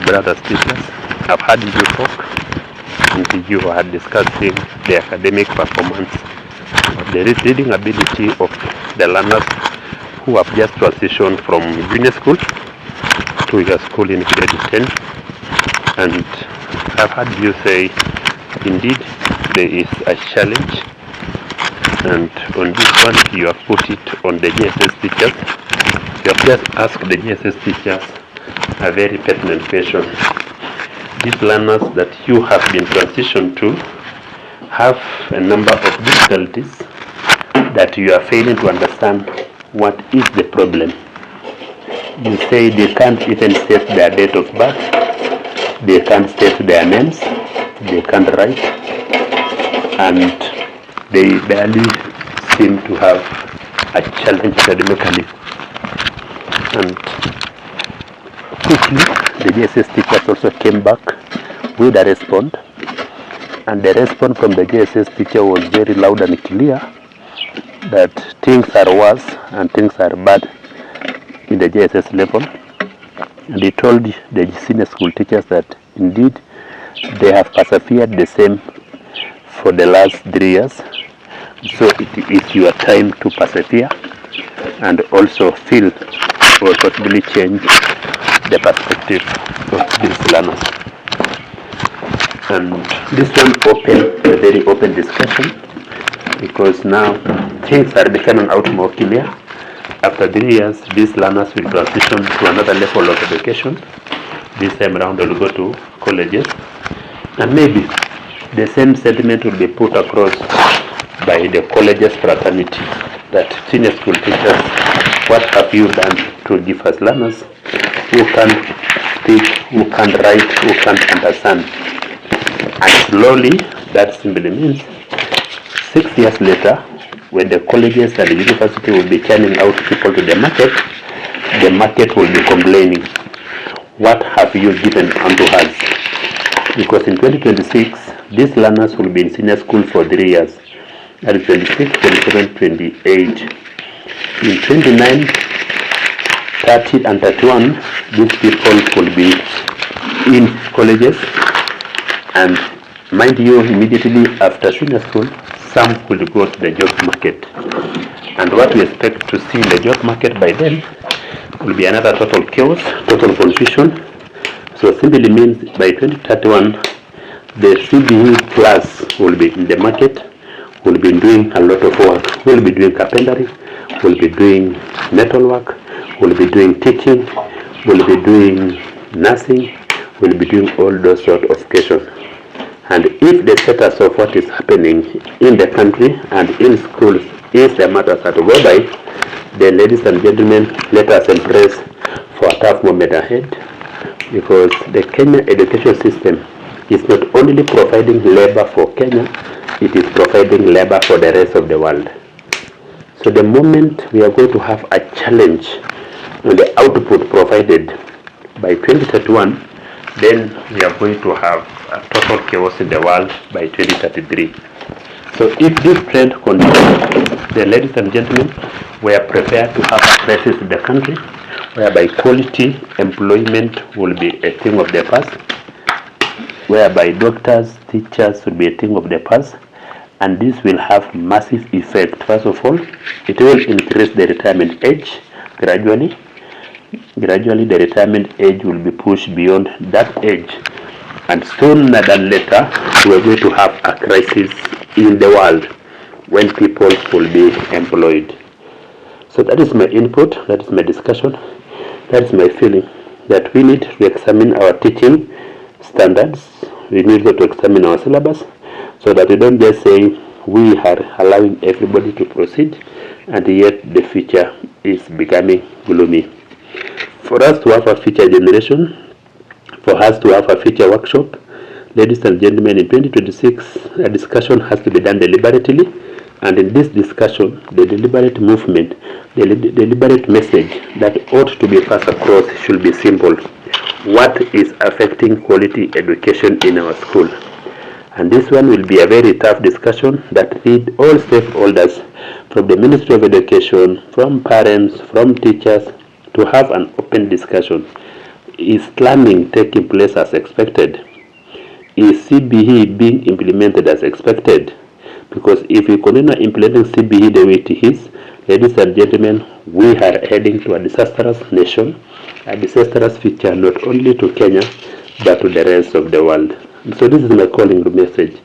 brothers teachers, I've had you talk and you are discussing the academic performance of the reading ability of the learners who have just transitioned from junior school to your school in grade 10. And I've heard you say, indeed, there is a challenge, and on this one you have put it on the GSS teachers. You have just asked the GSS teachers a very pertinent question. These learners that you have been transitioned to have a number of difficulties that you are failing to understand what is the problem. You say they can't even state their date of birth, they can't state their names, they can't write, and they barely seem to have a challenge academically. And quickly, the GSS teachers also came back with a response, and the response from the GSS teacher was very loud and clear that things are worse and things are bad in the GSS level. And he told the senior school teachers that indeed they have persevered the same for the last 3 years. So it is your time to persevere and also feel or possibly change the perspective of these learners. And this one opened a very open discussion, because now things are becoming out more clear. After 3 years, these learners will transition to another level of education. This time around, they will go to colleges, and maybe the same sentiment will be put across by the colleges fraternity, that senior school teachers, what have you done to give us learners who can speak, who can write, who can understand? And slowly, that simply means 6 years later, when the colleges and the university will be churning out people to the market will be complaining, what have you given unto us? Because in 2026, these learners will be in senior school for 3 years. That is 26, 27, 28. In 29, 30 and 31, these people will be in colleges, and mind you, immediately after senior school, some will go to the job market. And what we expect to see in the job market by then will be another total chaos, total confusion. So simply means by 2031, the CBE class will be in the market, will be doing a lot of work, will be doing carpentry, will be doing metal work, will be doing teaching, will be doing nursing, will be doing all those sort of occasions. And if the status of what is happening in the country and in schools is the matters that go by, then ladies and gentlemen, let us embrace for a tough moment ahead, because the Kenya education system is not only providing labor for Kenya, it is providing labor for the rest of the world. So the moment we are going to have a challenge on the output provided by 2031, then we are going to have a total chaos in the world by 2033. So if this trend continues, then ladies and gentlemen, we are prepared to have a crisis in the country, whereby quality employment will be a thing of the past, whereby doctors, teachers will be a thing of the past, and this will have massive effect. First of all, it will increase the retirement age gradually. Gradually, the retirement age will be pushed beyond that age, and sooner than later, we are going to have a crisis in the world when people will be employed. So that is my input, that is my discussion, that is my feeling, that we need to examine our teaching standards, we need to examine our syllabus, so that we don't just say we are allowing everybody to proceed, and yet the future is becoming gloomy. For us to have a future generation, for us to have a future workshop, ladies and gentlemen, in 2026, a discussion has to be done deliberately, and in this discussion, the deliberate movement, the deliberate message that ought to be passed across should be simple. What is affecting quality education in our school? And this one will be a very tough discussion that needs all stakeholders, from the Ministry of Education, from parents, from teachers, to have an open discussion. Is learning taking place as expected? Is CBE being implemented as expected? Because if we continue implementing CBE the way it is, ladies and gentlemen, we are heading to a disastrous nation, a disastrous future not only to Kenya, but to the rest of the world. So this is my calling message.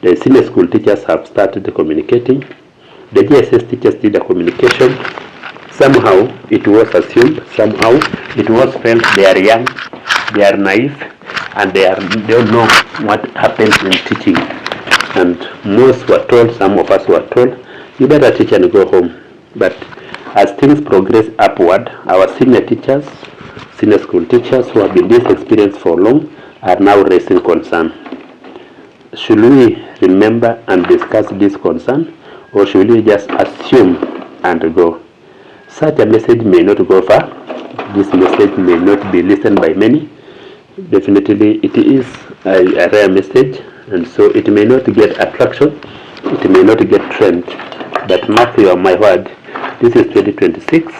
The senior school teachers have started communicating. The GSS teachers did the communication. Somehow it was assumed, somehow it was felt they are young, they are naive, and they don't know what happens in teaching. And most were told, some of us were told, you better teach and go home. But as things progress upward, our senior teachers, senior school teachers who have been this experience for long are now raising concern. Should we remember and discuss this concern, or should we just assume and go? Such a message may not go far. This message may not be listened by many. Definitely it is a rare message, and so it may not get attraction, it may not get trend. But mark your my word, this is 2026.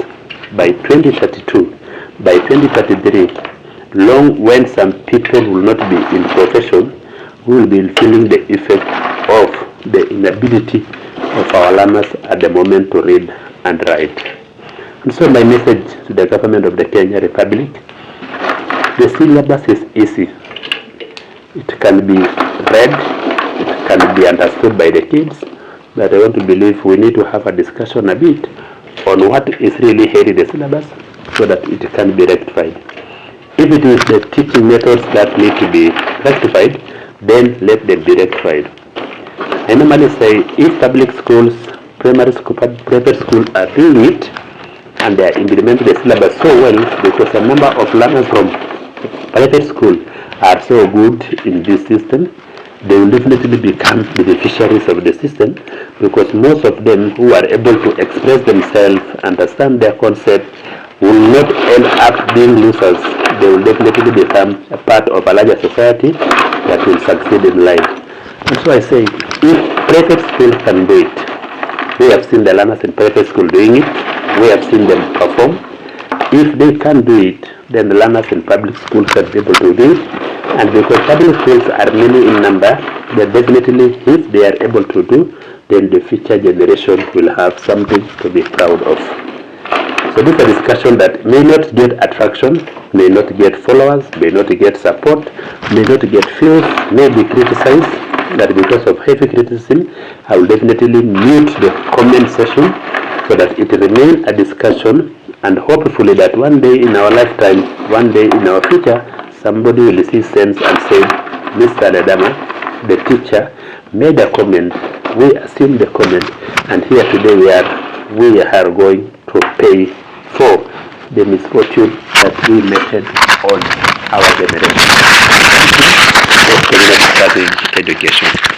By 2032, by 2033, long when some people will not be in profession, we will be feeling the effect of the inability of our learners at the moment to read and write. And so my message to the government of the Kenya Republic, the syllabus is easy. It can be read, it can be understood by the kids, but I want to believe we need to have a discussion a bit on what is really here in the syllabus so that it can be rectified. If it is the teaching methods that need to be rectified, then let them be rectified. I normally say if public schools, primary school, private schools are doing it and they are implementing the syllabus so well, because a number of learners from private school are so good in this system, they will definitely become beneficiaries of the system, because most of them who are able to express themselves, understand their concept, will not end up being losers. They will definitely become a part of a larger society that will succeed in life. And so I say, if private school can do it, we have seen the learners in private school doing it, we have seen them perform. If they can do it, then the learners in public schools can be able to do it. And because public schools are many in number, then definitely if they are able to do, then the future generation will have something to be proud of. So this is a discussion that may not get attraction, may not get followers, may not get support, may not get views, may be criticized. That because of heavy criticism, I will definitely mute the comment section so that it remains a discussion, and hopefully that one day in our lifetime, one day in our future, somebody will see sense and say, Mr. Ledama, the teacher, made a comment, we assume the comment, and here today we are going to pay for the misfortune that we meted on our generation. Education.